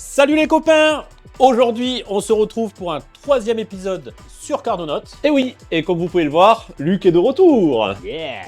Salut les copains! Aujourd'hui, on se retrouve pour un troisième épisode sur Cardonaut. Et oui, et comme vous pouvez le voir, Luc est de retour. Yeah!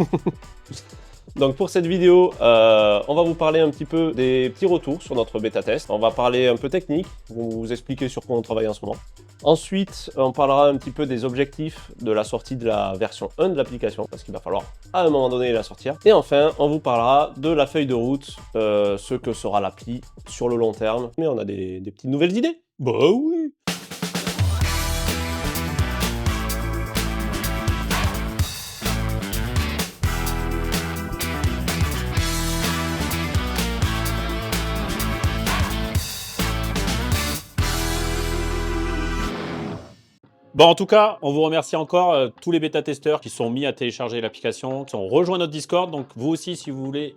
Donc pour cette vidéo, on va vous parler un petit peu des petits retours sur notre bêta test. On va parler un peu technique, vous expliquer sur quoi on travaille en ce moment. Ensuite, on parlera un petit peu des objectifs de la sortie de la version 1 de l'application, parce qu'il va falloir à un moment donné la sortir. Et enfin, on vous parlera de la feuille de route, ce que sera l'appli sur le long terme. Mais on a des petites nouvelles idées. Bah oui! Bon, en tout cas, on vous remercie encore tous les bêta-testeurs qui sont mis à télécharger l'application, qui ont rejoint notre Discord. Donc, vous aussi, si vous voulez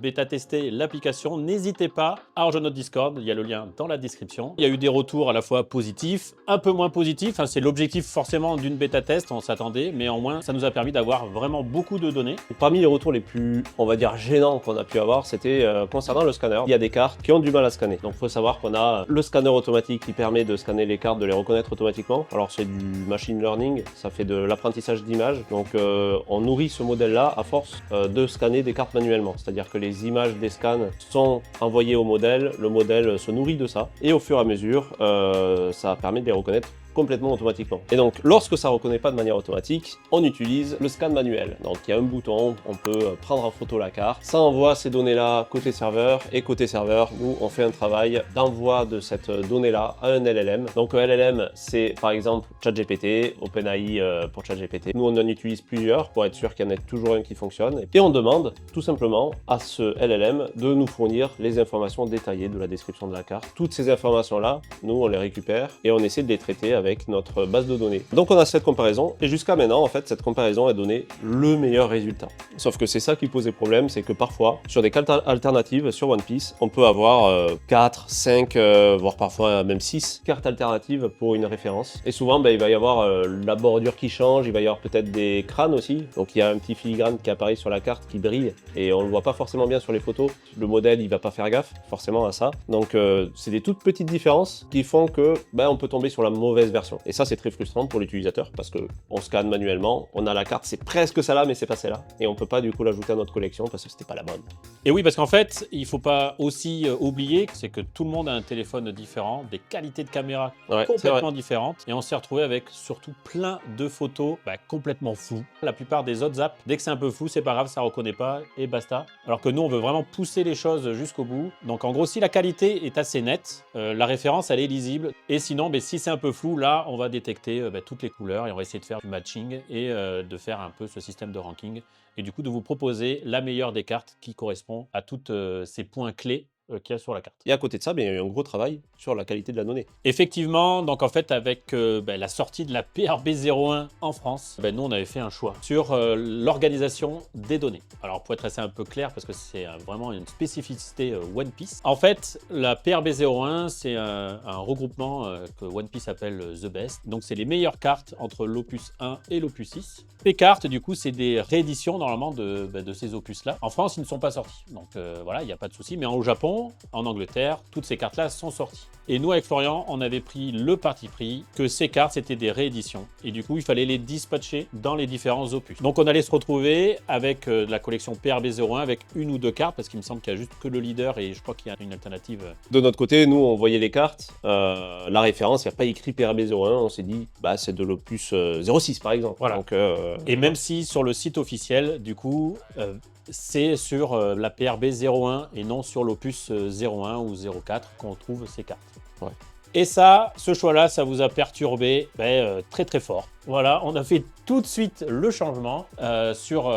bêta-tester l'application, n'hésitez pas à rejoindre notre Discord. Il y a le lien dans la description. Il y a eu des retours à la fois positifs, un peu moins positifs. Enfin, c'est l'objectif forcément d'une bêta-test, on s'attendait. Mais en moins, ça nous a permis d'avoir vraiment beaucoup de données. Parmi les retours les plus, on va dire, gênants qu'on a pu avoir, c'était concernant le scanner. Il y a des cartes qui ont du mal à scanner. Donc, il faut savoir qu'on a le scanner automatique qui permet de scanner les cartes, de les reconnaître automatiquement. Alors, c'est du machine learning, ça fait de l'apprentissage d'images. Donc on nourrit ce modèle-là à force de scanner des cartes manuellement. C'est-à-dire que les images des scans sont envoyées au modèle, le modèle se nourrit de ça, et au fur et à mesure, ça permet de les reconnaître complètement automatiquement. Et donc, lorsque ça ne reconnaît pas de manière automatique, on utilise le scan manuel. Donc, il y a un bouton, on peut prendre en photo la carte, ça envoie ces données-là côté serveur, et côté serveur, nous, on fait un travail d'envoi de cette donnée-là à un LLM. Donc, un LLM, c'est par exemple ChatGPT, OpenAI pour ChatGPT. Nous, on en utilise plusieurs pour être sûr qu'il y en ait toujours un qui fonctionne. Et on demande tout simplement à ce LLM de nous fournir les informations détaillées de la description de la carte. Toutes ces informations-là, nous, on les récupère et on essaie de les traiter avec notre base de données. Donc on a cette comparaison, et jusqu'à maintenant, en fait, cette comparaison a donné le meilleur résultat. Sauf que c'est ça qui posait problème, c'est que parfois, sur des cartes alternatives sur One Piece, on peut avoir 4, 5, voire parfois même 6 cartes alternatives pour une référence. Et souvent, il va y avoir la bordure qui change, il va y avoir peut-être des crânes aussi. Donc il y a un petit filigrane qui apparaît sur la carte qui brille, et on le voit pas forcément bien sur les photos. Le modèle, il va pas faire gaffe forcément à ça. Donc c'est des toutes petites différences qui font que on peut tomber sur la mauvaise version. Et ça, c'est très frustrant pour l'utilisateur parce que on scanne manuellement, on a la carte, c'est presque ça là, mais c'est pas celle-là. Et on peut pas du coup l'ajouter à notre collection parce que c'était pas la bonne. Et oui, parce qu'en fait, il faut pas aussi oublier que c'est que tout le monde a un téléphone différent, des qualités de caméra complètement différentes. Et on s'est retrouvé avec surtout plein de photos complètement floues. La plupart des autres apps, dès que c'est un peu flou, c'est pas grave, ça reconnaît pas et basta. Alors que nous, on veut vraiment pousser les choses jusqu'au bout. Donc en gros, si la qualité est assez nette, la référence, elle est lisible. Et sinon, si c'est un peu flou, là, on va détecter toutes les couleurs et on va essayer de faire du matching et de faire un peu ce système de ranking. Et du coup, de vous proposer la meilleure des cartes qui correspond à tous ces points clés qu'il y a sur la carte. Et à côté de ça, il y a eu un gros travail sur la qualité de la donnée. Effectivement, donc en fait avec la sortie de la PRB 01 en France, nous on avait fait un choix sur l'organisation des données. Alors pour être assez un peu clair, parce que c'est vraiment une spécificité One Piece. En fait, la PRB 01, c'est un regroupement que One Piece appelle The Best. Donc c'est les meilleures cartes entre l'opus 1 et l'opus 6. Les cartes, du coup, c'est des rééditions normalement de ces opus-là. En France, ils ne sont pas sortis. Donc voilà, il n'y a pas de souci. Mais au Japon, en Angleterre, toutes ces cartes-là sont sorties. Et nous, avec Florian, on avait pris le parti pris que ces cartes, c'était des rééditions. Et du coup, il fallait les dispatcher dans les différents opus. Donc, on allait se retrouver avec la collection PRB 01 avec une ou deux cartes, parce qu'il me semble qu'il n'y a juste que le leader et je crois qu'il y a une alternative. De notre côté, nous, on voyait les cartes. La référence, il n'y a pas écrit PRB 01. On s'est dit, c'est de l'opus 06, par exemple. Voilà. Donc, et même si sur le site officiel, du coup, c'est sur la PRB 01 et non sur l'opus 01 ou 04 qu'on trouve ces cartes. Ouais. Et ça, ce choix-là, ça vous a perturbé très très fort. Voilà, on a fait tout de suite le changement sur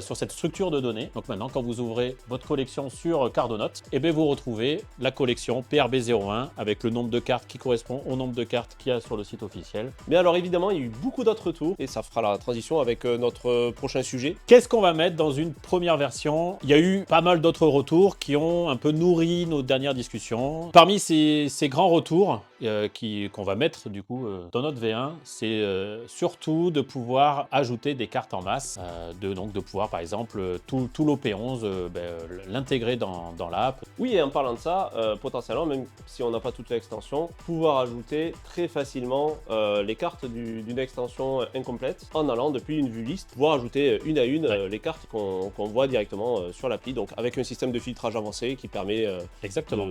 cette structure de données. Donc maintenant, quand vous ouvrez votre collection sur Cardonaut, vous retrouvez la collection PRB01 avec le nombre de cartes qui correspond au nombre de cartes qu'il y a sur le site officiel. Mais alors évidemment, il y a eu beaucoup d'autres retours et ça fera la transition avec notre prochain sujet. Qu'est-ce qu'on va mettre dans une première version? Il y a eu pas mal d'autres retours qui ont un peu nourri nos dernières discussions. Parmi ces grands retours, qu'on va mettre du coup dans notre V1, c'est surtout de pouvoir ajouter des cartes en masse, donc de pouvoir par exemple tout l'OP11 l'intégrer dans l'app. Oui, et en parlant de ça, potentiellement, même si on n'a pas toute l'extension, pouvoir ajouter très facilement les cartes d'une extension incomplète en allant depuis une vue liste, pouvoir ajouter une à une les cartes qu'on voit directement sur l'appli, donc avec un système de filtrage avancé qui permet Exactement.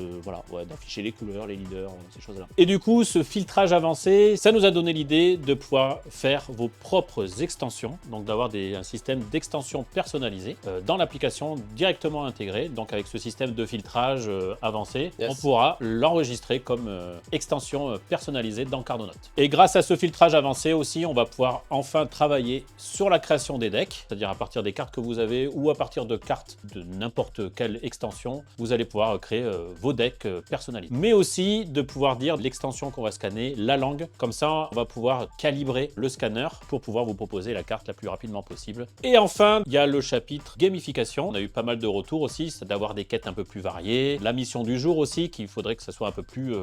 d'afficher les couleurs, les leaders, ces choses-là. Et du coup, ce filtrage avancé, ça nous a donné l'idée de pouvoir faire vos propres extensions, donc d'avoir un système d'extension personnalisé dans l'application directement intégré. Donc avec ce système de filtrage avancé, on pourra l'enregistrer comme extension personnalisée dans Cardonaut. Et grâce à ce filtrage avancé aussi, on va pouvoir enfin travailler sur la création des decks, c'est-à-dire à partir des cartes que vous avez ou à partir de cartes de n'importe quelle extension, vous allez pouvoir créer vos decks personnalisés. Mais aussi de pouvoir dire l'extension qu'on va scanner, la langue. Comme ça, on va pouvoir calibrer le scanner pour pouvoir vous proposer la carte la plus rapidement possible. Et enfin, il y a le chapitre gamification. On a eu pas mal de retours aussi, c'est d'avoir des quêtes un peu plus variées. La mission du jour aussi, qu'il faudrait que ça soit un peu plus...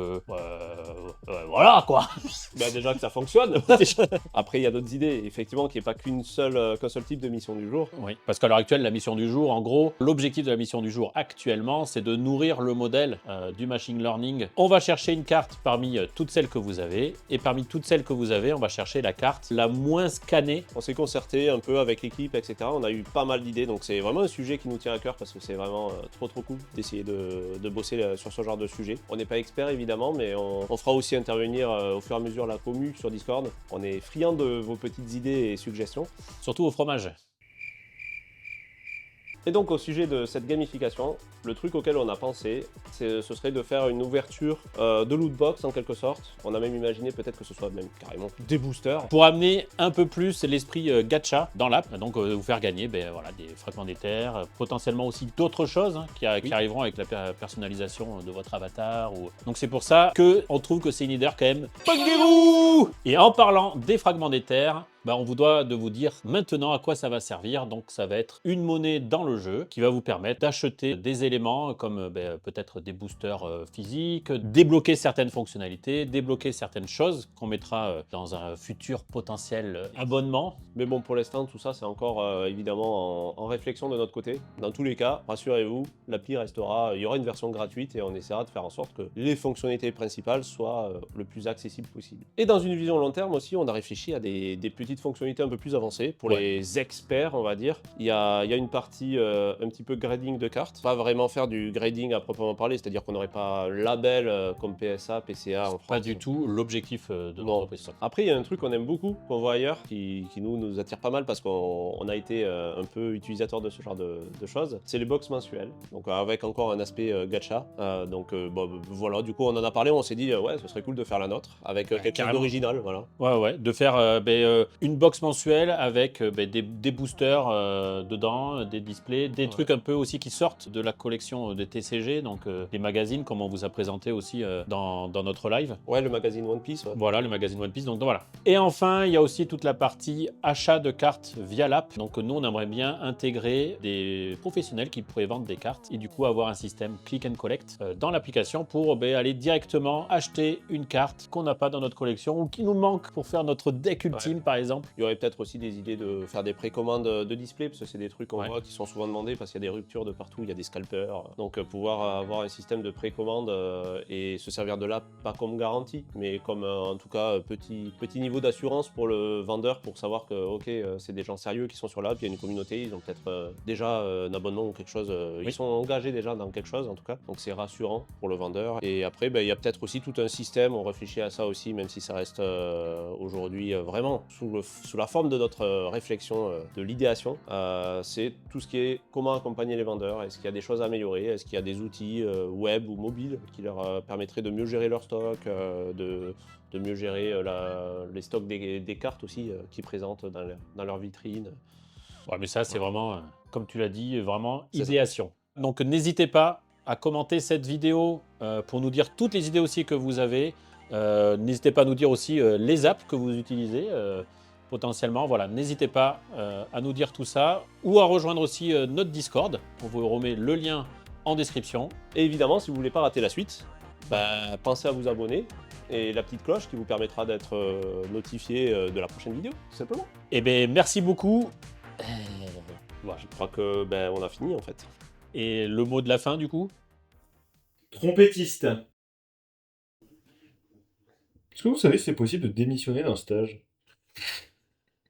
voilà quoi. Déjà que ça fonctionne. Après, il y a d'autres idées, effectivement, qu'il n'y ait pas qu'un seul type de mission du jour. Oui, parce qu'à l'heure actuelle, la mission du jour, en gros, l'objectif de la mission du jour actuellement, c'est de nourrir le modèle du machine learning. On va chercher une carte parmi toutes celles que vous avez, et parmi toutes celles que vous avez, on va chercher la carte la moins scannée. On s'est concerté un peu avec l'équipe, etc. On a eu pas mal d'idées, donc c'est vraiment un sujet qui nous tient à cœur parce que c'est vraiment trop cool d'essayer de bosser sur ce genre de sujet. On n'est pas expert évidemment, mais on fera aussi intervenir au fur et à mesure la commu sur Discord. On est friand de vos petites idées et suggestions. Surtout au fromage. Et donc au sujet de cette gamification, le truc auquel on a pensé, ce serait de faire une ouverture de lootbox en quelque sorte. On a même imaginé peut-être que ce soit même carrément des boosters. Pour amener un peu plus l'esprit gacha dans l'app, donc vous faire gagner des fragments d'éther, potentiellement aussi d'autres choses qui arriveront avec la personnalisation de votre avatar. Donc c'est pour ça qu'on trouve que c'est une idée quand même Pangérou. Et en parlant des fragments d'éther, on vous doit de vous dire maintenant à quoi ça va servir. Donc ça va être une monnaie dans le jeu qui va vous permettre d'acheter des éléments comme peut-être des boosters physiques, débloquer certaines fonctionnalités, débloquer certaines choses qu'on mettra dans un futur potentiel abonnement. Mais bon, pour l'instant, tout ça, c'est encore évidemment en réflexion de notre côté. Dans tous les cas, rassurez-vous, l'appli restera, il y aura une version gratuite et on essaiera de faire en sorte que les fonctionnalités principales soient le plus accessibles possible. Et dans une vision long terme aussi, on a réfléchi à des petites fonctionnalités un peu plus avancées pour les experts, on va dire. Il y a une partie un petit peu grading de cartes, pas vraiment faire du grading à proprement parler, c'est-à-dire qu'on n'aurait pas label comme PSA, PCA en France. Pas du tout l'objectif de l'entreprise. Après, il y a un truc qu'on aime beaucoup, qu'on voit ailleurs, qui nous attire pas mal parce qu'on a été un peu utilisateur de ce genre de choses. C'est les box mensuelles, donc avec encore un aspect gacha. Voilà, du coup on en a parlé, on s'est dit ouais, ce serait cool de faire la nôtre avec quelque chose d'original, voilà. Ouais, de faire une box mensuelle avec des boosters dedans, des displays, des trucs un peu aussi qui sortent de la collection des TCG, donc les magazines comme on vous a présenté aussi dans notre live. Ouais, le magazine One Piece. Ouais. Voilà, le magazine One Piece, donc voilà. Et enfin, il y a aussi toute la partie achat de cartes via l'app. Donc nous, on aimerait bien intégrer des professionnels qui pourraient vendre des cartes et du coup avoir un système click and collect dans l'application pour aller directement acheter une carte qu'on n'a pas dans notre collection ou qui nous manque pour faire notre deck ultime par exemple. Il y aurait peut-être aussi des idées de faire des précommandes de display parce que c'est des trucs qu'on voit qui sont souvent demandés parce qu'il y a des ruptures de partout, il y a des scalpers. Donc pouvoir avoir un système de précommande et se servir de l'app pas comme garantie mais comme en tout cas petit niveau d'assurance pour le vendeur pour savoir que c'est des gens sérieux qui sont sur l'app, il y a une communauté, ils ont peut-être déjà un abonnement ou quelque chose, ils sont engagés déjà dans quelque chose en tout cas, donc c'est rassurant pour le vendeur. Et après il y a peut-être aussi tout un système, on réfléchit à ça aussi même si ça reste aujourd'hui vraiment sous la forme de notre réflexion de l'idéation, c'est tout ce qui est comment accompagner les vendeurs, est-ce qu'il y a des choses à améliorer, est-ce qu'il y a des outils web ou mobiles qui leur permettraient de mieux gérer leur stock, de mieux gérer les stocks des cartes aussi qu'ils présentent dans leur vitrine. Ouais, mais ça, c'est vraiment, comme tu l'as dit, vraiment idéation. Donc n'hésitez pas à commenter cette vidéo pour nous dire toutes les idées aussi que vous avez. N'hésitez pas à nous dire aussi les apps que vous utilisez potentiellement. Voilà, n'hésitez pas à nous dire tout ça ou à rejoindre aussi notre Discord. On vous remet le lien en description. Et évidemment, si vous ne voulez pas rater la suite, pensez à vous abonner et la petite cloche qui vous permettra d'être notifié de la prochaine vidéo, tout simplement. Eh ben merci beaucoup. Voilà, je crois que on a fini en fait. Et le mot de la fin du coup? Trompettiste. Est-ce que vous savez si c'est possible de démissionner d'un stage?